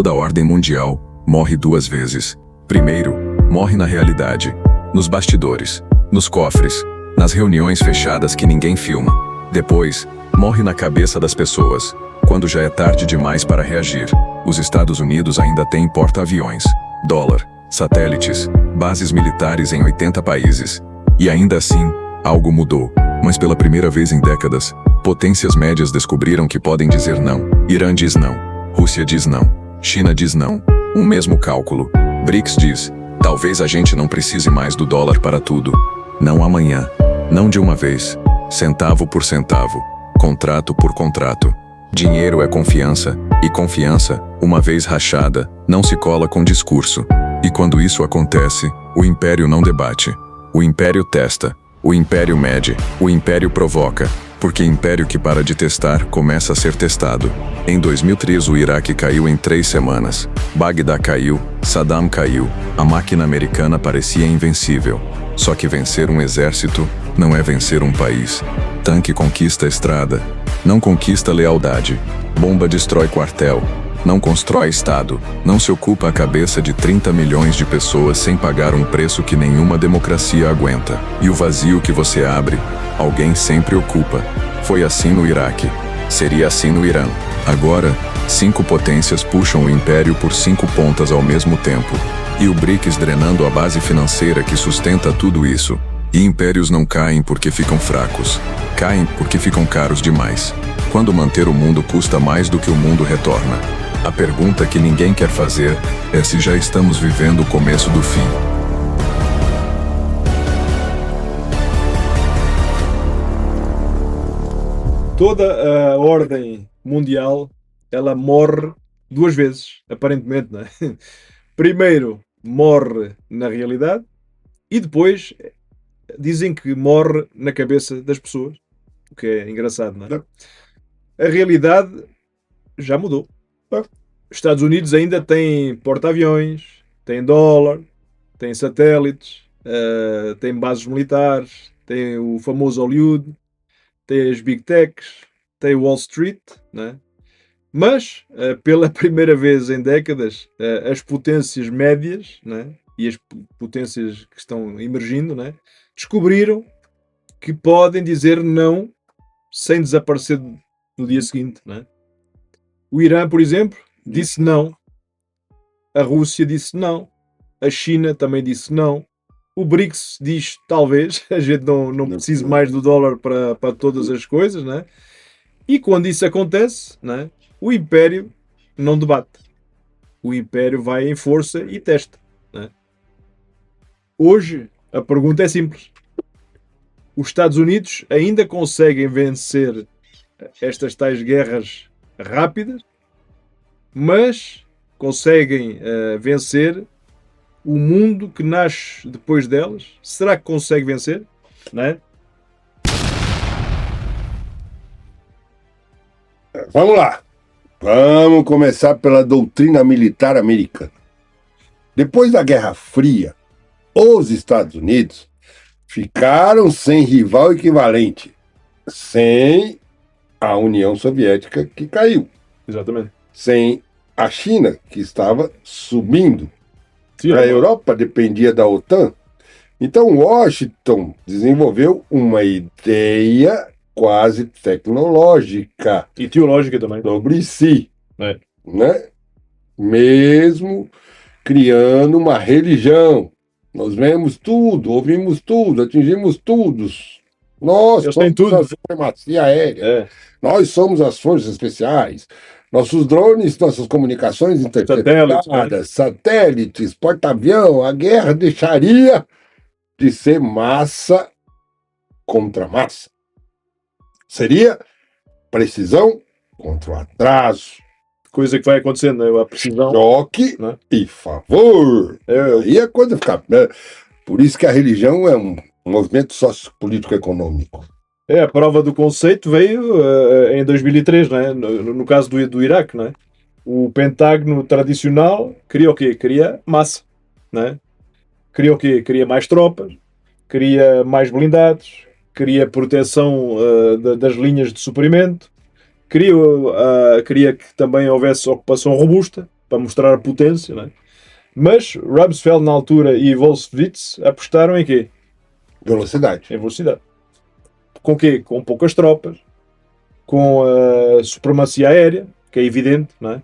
Toda a ordem mundial morre duas vezes. Primeiro, morre na realidade, nos bastidores, nos cofres, nas reuniões fechadas que ninguém filma. Depois, morre na cabeça das pessoas, quando já é tarde demais para reagir. Os Estados Unidos ainda têm porta-aviões, dólar, satélites, bases militares em 80 países. E ainda assim, algo mudou. Mas pela primeira vez em décadas, potências médias descobriram que podem dizer não. Irã diz não. Rússia diz não. China diz não. Um mesmo cálculo. BRICS diz: talvez a gente não precise mais do dólar para tudo. Não amanhã. Não de uma vez. Centavo por centavo. Contrato por contrato. Dinheiro é confiança, e confiança, uma vez rachada, não se cola com discurso. E quando isso acontece, o império não debate. O império testa. O império mede. O império provoca. Porque império que para de testar, começa a ser testado. Em 2003 o Iraque caiu em 3 semanas. Bagdá caiu, Saddam caiu, a máquina americana parecia invencível. Só que vencer um exército não é vencer um país. Tanque conquista estrada, não conquista lealdade. Bomba destrói quartel, não constrói estado. Não se ocupa a cabeça de 30 milhões de pessoas sem pagar um preço que nenhuma democracia aguenta. E o vazio que você abre, alguém sempre ocupa. Foi assim no Iraque. Seria assim no Irã. Agora, 5 potências puxam o império por 5 pontas ao mesmo tempo. E o BRICS drenando a base financeira que sustenta tudo isso. E impérios não caem porque ficam fracos. Caem porque ficam caros demais. Quando manter o mundo custa mais do que o mundo retorna. A pergunta que ninguém quer fazer é se já estamos vivendo o começo do fim. Toda a ordem mundial, ela morre 2 vezes, aparentemente, não é? Primeiro, morre na realidade e depois dizem que morre na cabeça das pessoas, o que é engraçado, não é? A realidade já mudou. Os Estados Unidos ainda têm porta-aviões, têm dólar, têm satélites, têm bases militares, têm o famoso Hollywood, tem as Big Techs, tem Wall Street, né? Mas, pela primeira vez em décadas, as potências médias, né? E as potências que estão emergindo, né? Descobriram que podem dizer não sem desaparecer no dia seguinte, né? O Irã, por exemplo, disse não. A Rússia disse não. A China também disse não. O BRICS diz talvez, a gente não precise mais do dólar para todas as coisas, né? E quando isso acontece, né, o império não debate. O império vai em força e testa. Né? Hoje, a pergunta é simples. Os Estados Unidos ainda conseguem vencer estas tais guerras rápidas, mas conseguem vencer o mundo que nasce depois delas. Será que consegue vencer? Não é? Vamos lá. Vamos começar pela doutrina militar americana. Depois da Guerra Fria, os Estados Unidos ficaram sem rival equivalente, sem a União Soviética, que caiu. Exatamente. Sem a China, que estava subindo. Sim, a Europa dependia da OTAN. Então, Washington desenvolveu uma ideia quase tecnológica. E teológica também. Sobre si. É. Né? Mesmo criando uma religião. Nós vemos tudo, ouvimos tudo, atingimos tudo. Nós somos tudo. a supremacia aérea. É. Nós somos as forças especiais. Nossos drones, nossas comunicações interceptadas, satélites, porta-avião, a guerra deixaria de ser massa contra massa. Seria precisão contra o atraso. Coisa que vai acontecendo, né? A precisão. Choque, né? E favor. Aí a coisa fica... Por isso que a religião é um movimento sociopolítico-econômico. A prova do conceito veio em 2003, né? No caso do Iraque, né? O Pentágono tradicional queria o quê? Queria massa, né? Queria o quê? Queria mais tropas, queria mais blindados, queria proteção das linhas de suprimento, queria que também houvesse ocupação robusta, para mostrar a potência, não é? Mas Rumsfeld na altura e Wolfowitz apostaram em quê? Velocidade. Em velocidade. Com quê? Com poucas tropas, com a supremacia aérea, que é evidente, não é?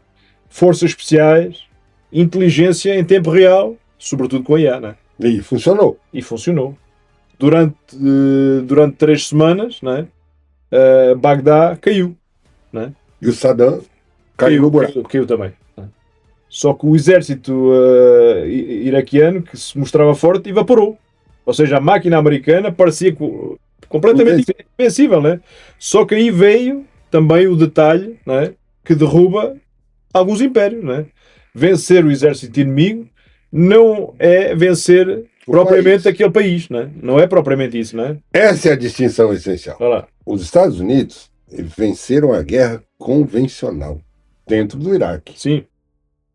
Forças especiais, inteligência em tempo real, sobretudo com a IA, não é? E funcionou. E funcionou. Durante 3 semanas, não é? Bagdá caiu, não é? E o Saddam caiu no buraco. Caiu também. Não é? Só que o exército iraquiano, que se mostrava forte, evaporou. Ou seja, a máquina americana parecia completamente invencível, né? Só que aí veio também o detalhe, né, que derruba alguns impérios, né? Vencer o exército inimigo não é vencer propriamente aquele país, né? Não é propriamente isso, né? Essa é a distinção essencial. Olha lá. Os Estados Unidos venceram a guerra convencional dentro do Iraque, Sim,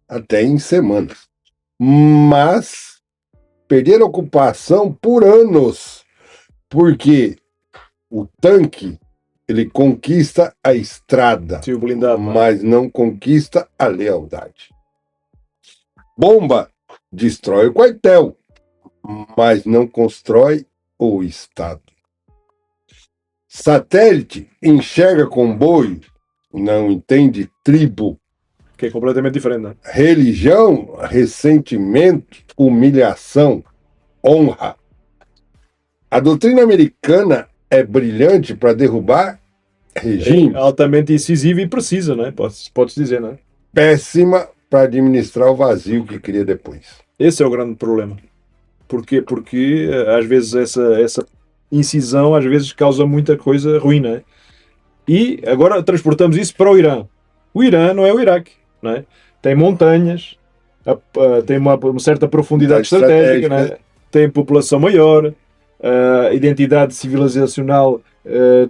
até em semanas. Mas perderam a ocupação por anos, porque o tanque ele conquista a estrada, sim, o blindado. mas não conquista a lealdade. Bomba destrói o quartel, mas não constrói o Estado. Satélite enxerga comboio, não entende tribo. Que é completamente diferente, né? Religião, ressentimento, humilhação, honra. A doutrina americana é brilhante para derrubar regime, É altamente incisiva e precisa, né? Podes dizer, né? péssima para administrar o vazio que cria depois. Esse é o grande problema. Porquê? Porque às vezes essa incisão às vezes causa muita coisa ruim, né? E agora transportamos isso para o Irã. O Irã não é o Iraque, não é? Tem montanhas, tem uma certa profundidade estratégica, né? Tem população maior, a identidade civilizacional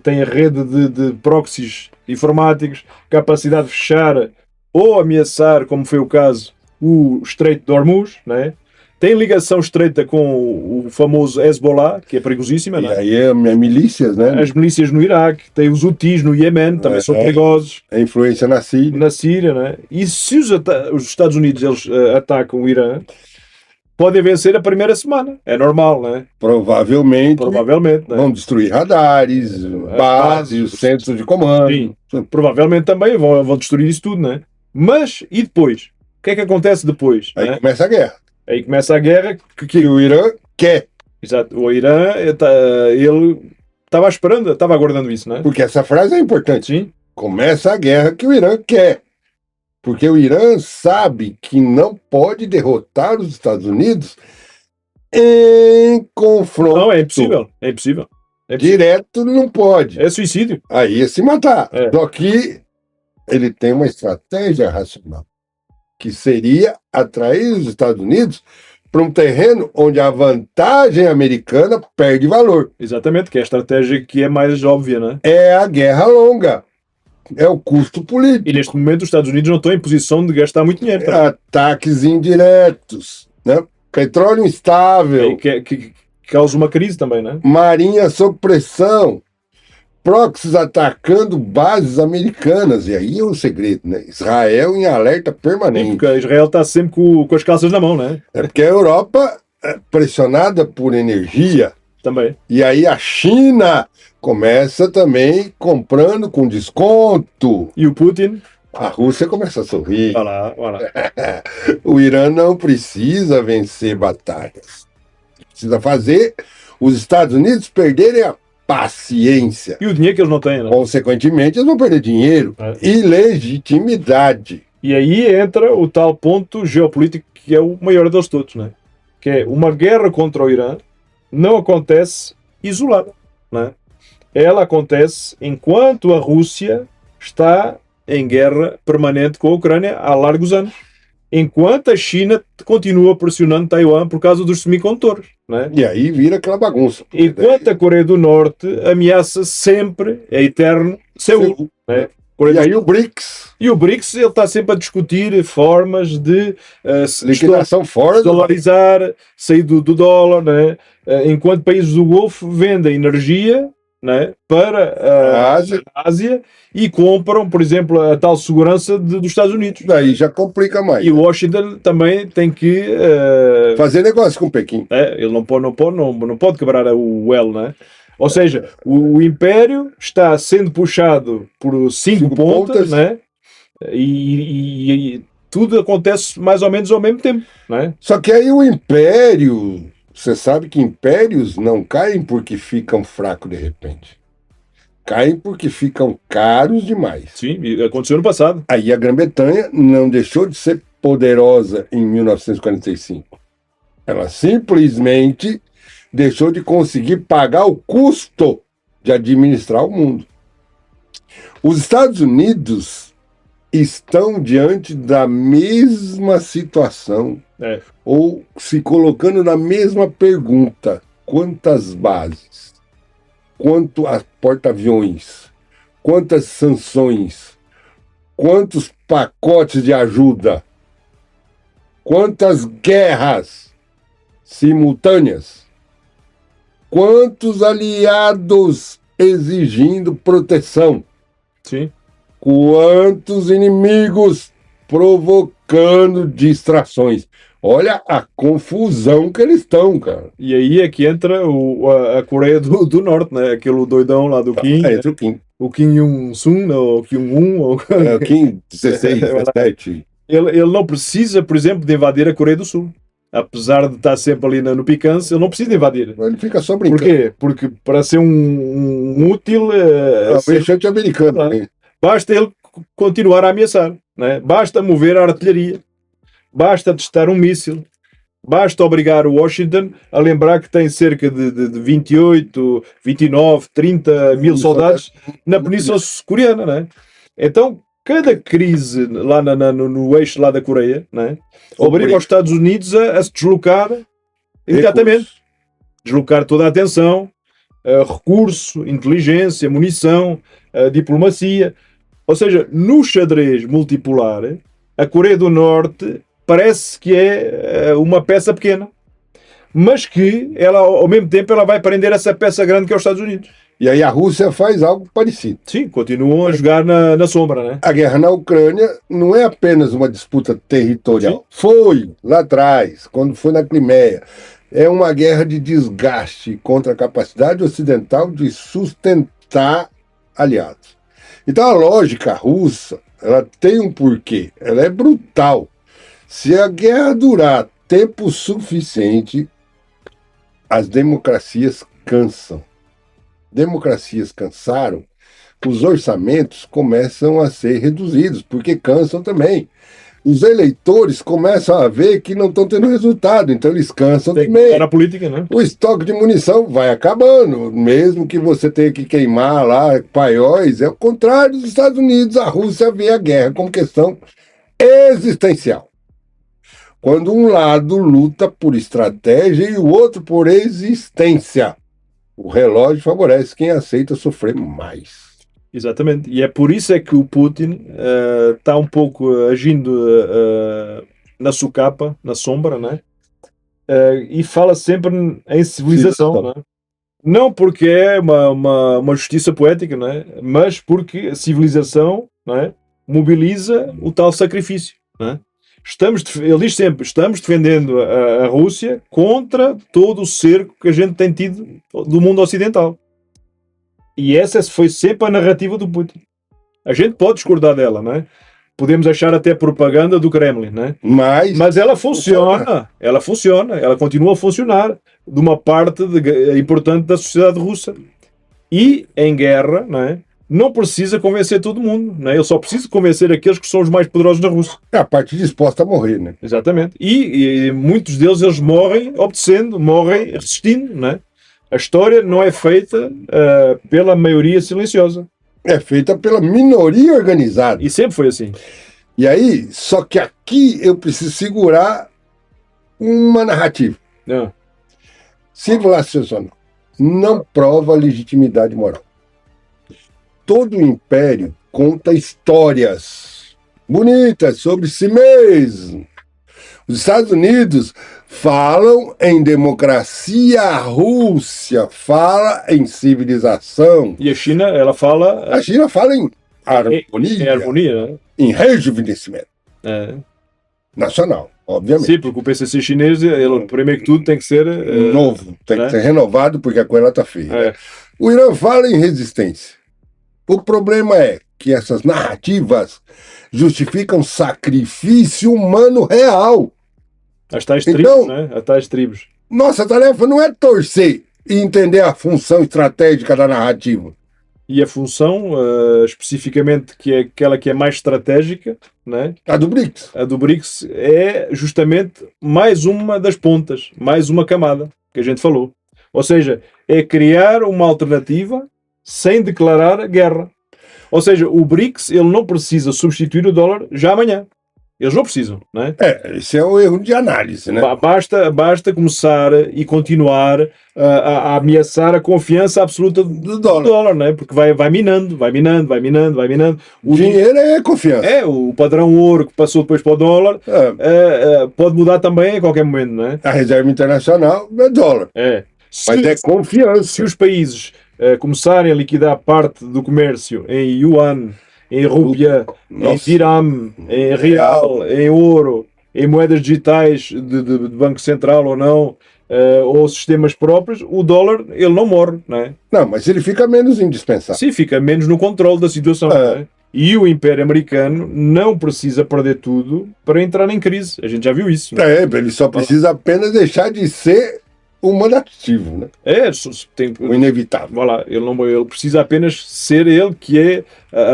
tem a rede de proxies informáticos, capacidade de fechar ou ameaçar, como foi o caso, o Estreito de Hormuz, né? Tem ligação estreita com o famoso Hezbollah, que é perigosíssima, E não é? aí é milícias, né? As milícias no Iraque, tem os Houthis no Iémen, também são perigosos. A influência na Síria. Na Síria, né? E se os Estados Unidos eles, atacam o Irã, podem vencer a primeira semana. É normal, né? Provavelmente Provavelmente, né? vão destruir radares, bases, centros de comando. Sim, provavelmente também vão destruir isso tudo, né? Mas, e depois? O que é que acontece depois? Aí né? começa a guerra. Aí começa a guerra Que o Irã quer. Exato. O Irã, ele estava esperando, estava aguardando isso, não é? Porque essa frase é importante. Sim. Começa a guerra que o Irã quer. Porque o Irã sabe que não pode derrotar os Estados Unidos em confronto. Não, é impossível. É impossível. É impossível. Direto não pode. É suicídio. Aí é se matar. É. Só que ele tem uma estratégia racional, que seria atrair os Estados Unidos para um terreno onde a vantagem americana perde valor. Exatamente, que é a estratégia que é mais óbvia, não é? É a guerra longa. É o custo político. E neste momento os Estados Unidos não estão em posição de gastar muito dinheiro. Tá? Ataques indiretos, né? Petróleo instável, Que causa uma crise também, não é? marinha sob pressão, proxies atacando bases americanas. E aí é o segredo, né? Israel em alerta permanente. Porque Israel está sempre com as calças na mão, não é? É porque a Europa é pressionada por energia. Também. E aí a China começa também comprando com desconto. E o Putin? A Rússia começa a sorrir. Olha lá, olha lá. O Irã não precisa vencer batalhas. Precisa fazer os Estados Unidos perderem a paciência. E o dinheiro que eles não têm, não é? Consequentemente, eles vão perder dinheiro e legitimidade. E aí entra o tal ponto geopolítico que é o maior deles todos, não é? Que é uma guerra contra o Irã não acontece isolada, não é? Ela acontece enquanto a Rússia está em guerra permanente com a Ucrânia há largos anos. Enquanto a China continua pressionando Taiwan por causa dos semicondutores, não é? E aí vira aquela bagunça. Enquanto a Coreia do Norte ameaça sempre, é eterno, Seul. Não é? E aí o BRICS. E o BRICS ele está sempre a discutir formas de liquidação fora dolarizar, sair do dólar, né? Enquanto países do Golfo vendem energia né, para A Ásia, a Ásia e compram, por exemplo, a tal segurança dos Estados Unidos. daí já complica mais. E o Washington também tem que Fazer negócio com Pequim. ele não pode quebrar o elo, né? Ou seja, o Império está sendo puxado por cinco Cinco pontas, pontas. né? E tudo acontece mais ou menos ao mesmo tempo, né? Só que aí o império, você sabe que impérios não caem porque ficam fracos de repente. Caem porque ficam caros demais. Sim, aconteceu no passado. Aí a Grã-Bretanha não deixou de ser poderosa em 1945. Ela simplesmente deixou de conseguir pagar o custo de administrar o mundo. Os Estados Unidos estão diante da mesma situação, ou se colocando na mesma pergunta: quantas bases? Quanto a porta-aviões? Quantas sanções? Quantos pacotes de ajuda? Quantas guerras simultâneas? Quantos aliados exigindo proteção? Sim. Quantos inimigos provocando distrações? Olha a confusão que eles estão, cara. E aí é que entra a Coreia do Norte, né? Aquele doidão lá do Kim. Entra o Kim. O Kim Jong-un, né? Ou Kim Jong-un. Ou... É, o Kim 16, 17. Ele não precisa, por exemplo, de invadir a Coreia do Sul. Apesar de estar sempre ali no picância, ele não precisa de invadir. Ele fica só brincando. Por quê? Porque para ser um útil... É o fechante americano. Né? Basta ele continuar a ameaçar. Né? Basta mover a artilharia. Basta testar um míssil. Basta obrigar o Washington a lembrar que tem cerca de 28, 29, 30 mil soldados na Península Coreana. Né? Então, cada crise lá no eixo lá da Coreia, né, obriga os Estados Unidos a se deslocar imediatamente. Deslocar toda a atenção, recurso, inteligência, munição, diplomacia. Ou seja, no xadrez multipolar, a Coreia do Norte parece que é uma peça pequena, mas que ela, ao mesmo tempo, ela vai prender essa peça grande que é os Estados Unidos. E aí a Rússia faz algo parecido. Sim, continuam a jogar na sombra, né? A guerra na Ucrânia não é apenas uma disputa territorial. Sim. Foi lá atrás, quando foi na Crimeia. É uma guerra de desgaste contra a capacidade ocidental de sustentar aliados. Então a lógica russa, ela tem um porquê. Ela é brutal. Se a guerra durar tempo suficiente, as democracias cansam. Democracias cansaram, os orçamentos começam a ser reduzidos, porque cansam também. Os eleitores começam a ver que não estão tendo resultado, então eles cansam também. Na política, né? O estoque de munição vai acabando, mesmo que você tenha que queimar lá paióis. É o contrário dos Estados Unidos. A Rússia vê a guerra como questão existencial. Quando um lado luta por estratégia e o outro por existência. O relógio favorece quem aceita sofrer mais. Exatamente. E é por isso é que o Putin está um pouco agindo na socapa, na sombra, né? E fala sempre em civilização. Né? Não porque é uma justiça poética, né? Mas porque a civilização, né, mobiliza o tal sacrifício. Né? Ele diz sempre, estamos defendendo a Rússia contra todo o cerco que a gente tem tido do mundo ocidental. E essa foi sempre a narrativa do Putin. A gente pode discordar dela, né? Podemos achar até propaganda do Kremlin, né? Mas ela funciona, ela continua a funcionar de uma parte importante da sociedade russa. E em guerra, né, não precisa convencer todo mundo, né? Ele só precisa convencer aqueles que são os mais poderosos da Rússia. É a parte disposta a morrer, né? Exatamente. E muitos deles eles morrem obedecendo, morrem resistindo, né? A história não é feita pela maioria silenciosa. É feita pela minoria organizada. E sempre foi assim. E aí, só que aqui eu preciso segurar uma narrativa. Civilizacional. Não prova legitimidade moral. Todo império conta histórias bonitas sobre si mesmo. Os Estados Unidos falam em democracia, a Rússia fala em civilização, E a China, ela fala. a China fala em harmonia, É harmonia, né? em rejuvenescimento É. nacional, obviamente. Sim, porque o PCC chinês, ele, primeiro que tudo, tem que ser. Novo, tem né? que ser renovado porque a coisa está feia. É. Né? O Irã fala em resistência. O problema é que essas narrativas justificam sacrifício humano real. As tais tribos, Então- né? As tais tribos. Nossa tarefa não é torcer e entender a função estratégica da narrativa. E a função, especificamente, que é aquela que é mais estratégica, né? A do BRICS. A do BRICS, é justamente mais uma das pontas, mais uma camada que a gente falou. Ou seja, é criar uma alternativa sem declarar guerra. Ou seja, o BRICS, ele não precisa substituir o dólar já amanhã. Eles não precisam, né? Esse é o erro de análise, né? Basta começar e continuar a ameaçar a confiança absoluta do dólar, né? Porque vai minando. O dinheiro é confiança. O padrão ouro que passou depois para o dólar pode mudar também a qualquer momento, não é? A reserva internacional é dólar. Mas é confiança. Se os países começarem a liquidar parte do comércio em yuan, em rúpia, em dirham, em real, em ouro, em moedas digitais de Banco Central ou não, ou sistemas próprios, o dólar, ele não morre, não é? Não, mas ele fica menos indispensável. Sim, fica menos no controle da situação, não é? E o Império Americano não precisa perder tudo para entrar em crise. A gente já viu isso. Não é? Ele só precisa apenas deixar de ser o mandativo, né? O inevitável. Voilà, ele precisa apenas ser ele que é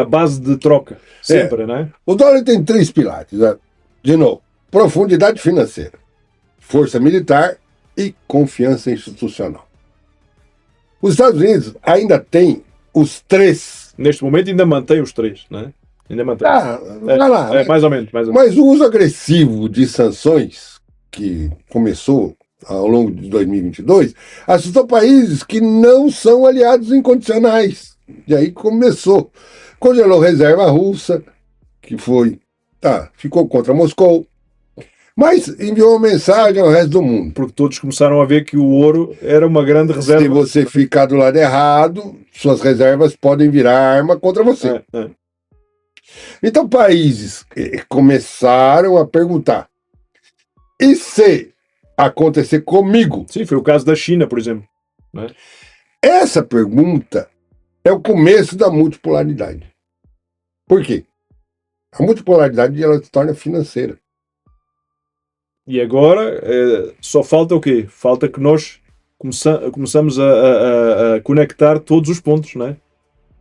a base de troca, sempre, né? O dólar tem 3 pilares, né? De novo, profundidade financeira, força militar e confiança institucional. Os Estados Unidos ainda têm os 3. Neste momento ainda mantém os 3, né? Ainda mantém. Vai lá. Mais ou menos. Mas o uso agressivo de sanções, que começou ao longo de 2022, assustou países que não são aliados incondicionais. E aí começou. Congelou reserva russa, que ficou contra Moscou, mas enviou uma mensagem ao resto do mundo. Porque todos começaram a ver que o ouro era uma grande reserva. Se você ficar do lado errado, suas reservas podem virar arma contra você. Então, países começaram a perguntar: e se acontecer comigo? Sim, foi o caso da China, por exemplo. Né? Essa pergunta é o começo da multipolaridade. Por quê? A multipolaridade ela se torna financeira. E agora só falta o quê? Falta que nós começamos a conectar todos os pontos, né?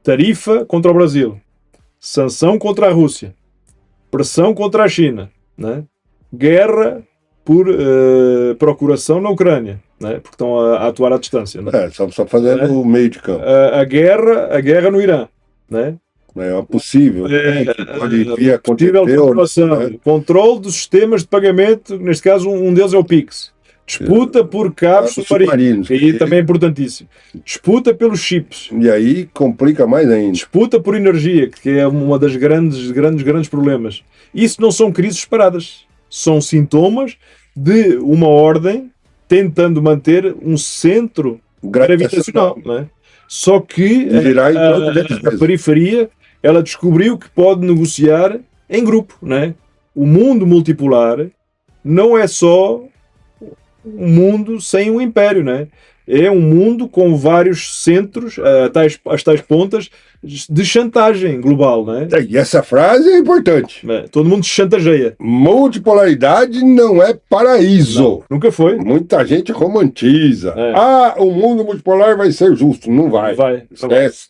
Tarifa contra o Brasil, sanção contra a Rússia, pressão contra a China, né? Guerra por procuração na Ucrânia, né? Porque estão a atuar à distância. Né? Só fazendo o meio de campo. A guerra no Irã, né? É possível. Que pode vir a acontecer. Controle dos sistemas de pagamento, neste caso um deles é o Pix. Disputa por cabos submarinos, que aí também é importantíssimo. Disputa pelos chips. E aí complica mais ainda. Disputa por energia, que é uma das grandes problemas. Isso não são crises paradas. São sintomas de uma ordem tentando manter um centro gravitacional. Não é? Só que a periferia, ela descobriu que pode negociar em grupo. Não é? O mundo multipolar não é só um mundo sem um império, não é? É um mundo com vários centros, as tais pontas de chantagem global, não é? E essa frase é importante. Todo mundo se chantageia. Multipolaridade não é paraíso. Não, nunca foi. Muita gente romantiza. O mundo multipolar vai ser justo. Não vai. Esquece.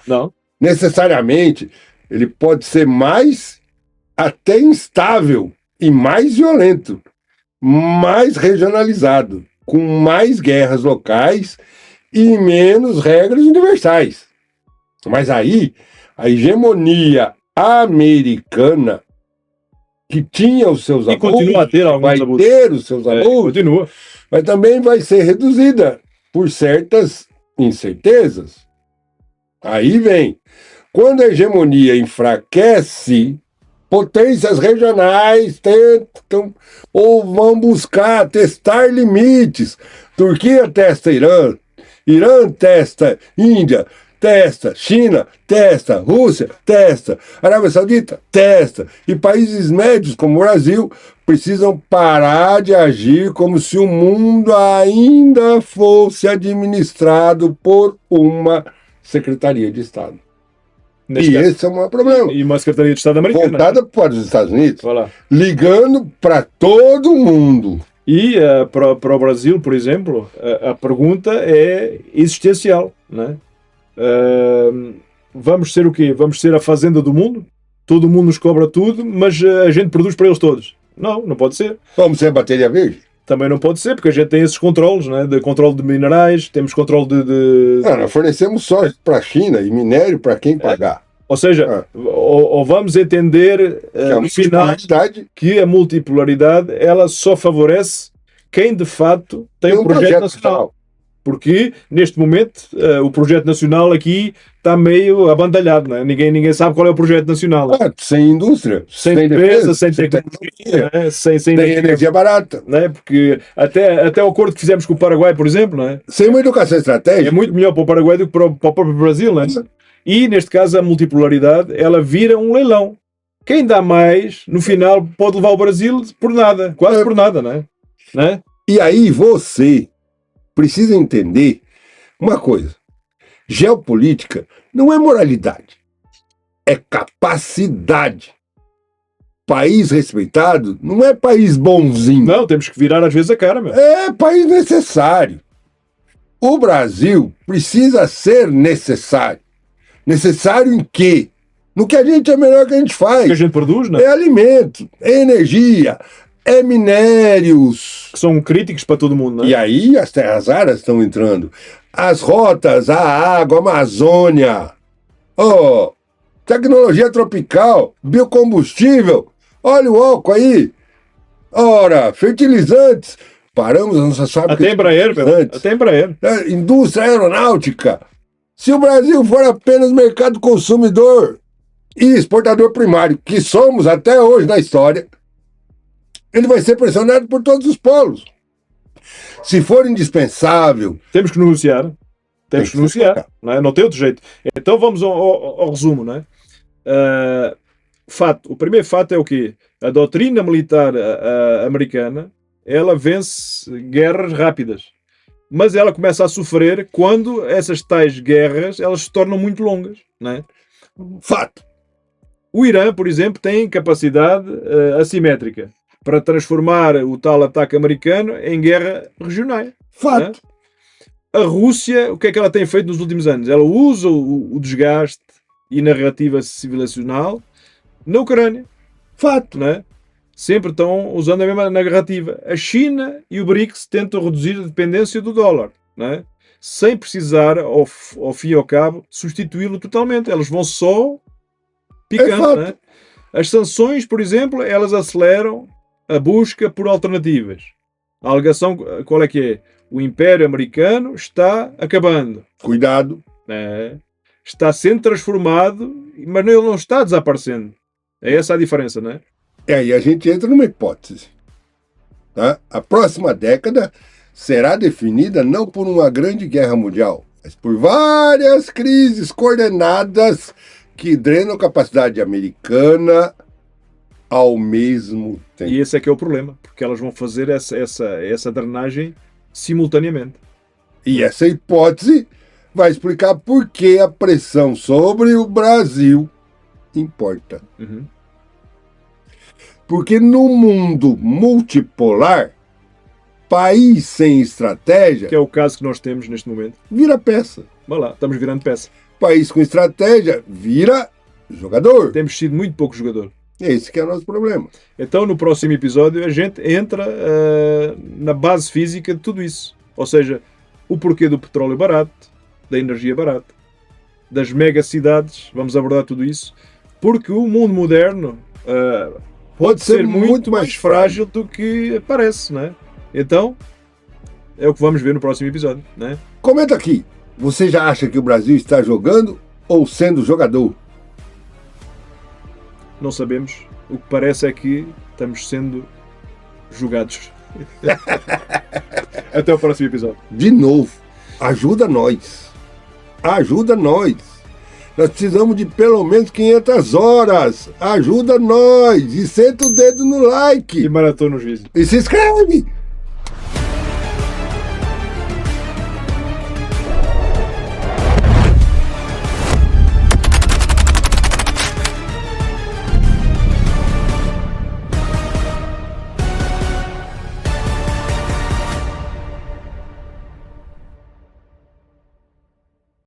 Não. Necessariamente, ele pode ser mais até instável e mais violento, mais regionalizado, com mais guerras locais e menos regras universais. Mas aí, a hegemonia americana, que tinha os seus abusos, continua a ter alguns abusos. ter os seus abusos, continua. mas também vai ser reduzida por certas incertezas. Aí vem, quando a hegemonia enfraquece, Potências regionais tentam ou vão buscar testar limites. Turquia testa Irã, Irã testa Índia, testa China, testa Rússia, testa Arábia Saudita, testa. E países médios como o Brasil precisam parar de agir como se o mundo ainda fosse administrado por uma Secretaria de Estado. Neste E caso. esse é um problema. E uma Secretaria de Estado americana. Voltada para os Estados Unidos, Vá lá. ligando para todo mundo. E para o Brasil, por exemplo, a pergunta é existencial, né? Vamos ser o quê? Vamos ser a fazenda do mundo? Todo mundo nos cobra tudo, mas a gente produz para eles todos. Não pode ser. Vamos ser bateria verde? Também não pode ser, porque a gente tem esses controles, né? De controle de minerais, temos controle de... Não, nós fornecemos só para a China e minério para quem pagar. Ou seja, ou vamos entender Que é uma no final multipolaridade. que a multipolaridade ela só favorece quem de fato tem um projeto nacional. Porque neste momento o projeto nacional aqui está meio abandalhado, não é? Ninguém sabe qual é o projeto nacional. Sem indústria, Sem defesa, sem tecnologia, né? sem energia barata. Né? Porque até o acordo que fizemos com o Paraguai, por exemplo, né? Sem uma educação estratégica. É muito melhor para o Paraguai do que para o próprio Brasil. Né? E neste caso a multipolaridade ela vira um leilão. Quem dá mais, no final, pode levar o Brasil por nada, quase por nada, né? E aí você precisa entender uma coisa. Geopolítica não é moralidade, é capacidade. País respeitado não é país bonzinho. Não, temos que virar às vezes a cara, meu. É país necessário. O Brasil precisa ser necessário. Necessário em quê? No que a gente é melhor que a gente faz. Que a gente produz, né? É alimento, é energia, é minérios. Que são críticos para todo mundo, né? E aí as terras raras estão entrando. As rotas, a água, a Amazônia. Tecnologia tropical, biocombustível. Olha o álcool aí. Ora, fertilizantes. Paramos a nossa fábrica. Até Embraer, até Embraer. Indústria aeronáutica. Se o Brasil for apenas mercado consumidor e exportador primário, que somos até hoje na história, ele vai ser pressionado por todos os polos. Se for indispensável... Temos que negociar. Não tem outro jeito. Então vamos ao resumo. Não é? O primeiro fato é o quê? A doutrina militar americana, ela vence guerras rápidas. Mas ela começa a sofrer quando essas tais guerras elas se tornam muito longas. Não é? Fato. O Irã, por exemplo, tem capacidade assimétrica para transformar o tal ataque americano em guerra regional. Fato. A Rússia, o que é que ela tem feito nos últimos anos? Ela usa o desgaste e narrativa civilizacional na Ucrânia. Fato. Não é? Sempre estão usando a mesma narrativa. A China e o BRICS tentam reduzir a dependência do dólar, não é? Sem precisar, ao fim e ao cabo, substituí-lo totalmente. Elas vão só picando. Não é? As sanções, por exemplo, elas aceleram a busca por alternativas. A alegação, qual é que é? O Império Americano está acabando. Cuidado. Está sendo transformado, mas ele não está desaparecendo. É essa a diferença, não é? E aí a gente entra numa hipótese. Tá? A próxima década será definida não por uma grande guerra mundial, mas por várias crises coordenadas que drenam a capacidade americana ao mesmo tempo. E esse é que é o problema, porque elas vão fazer essa drenagem simultaneamente. E essa hipótese vai explicar por que a pressão sobre o Brasil importa. Uhum. Porque no mundo multipolar, país sem estratégia... Que é o caso que nós temos neste momento. Vira peça. Vai lá, estamos virando peça. País com estratégia vira jogador. Temos sido muito pouco jogador. Esse que é o nosso problema. Então, no próximo episódio, a gente entra na base física de tudo isso. Ou seja, o porquê do petróleo barato, da energia barata, das megacidades, vamos abordar tudo isso, porque o mundo moderno pode ser muito mais frágil do que parece, não é? Então, é o que vamos ver no próximo episódio, não é? Comenta aqui, você já acha que o Brasil está jogando ou sendo jogador? Não sabemos, o que parece é que estamos sendo julgados. Até o próximo episódio. De novo, ajuda nós. Ajuda nós. Nós precisamos de pelo menos 500 horas. Ajuda nós. E senta o dedo no like. E maratona os vídeos. E se inscreve.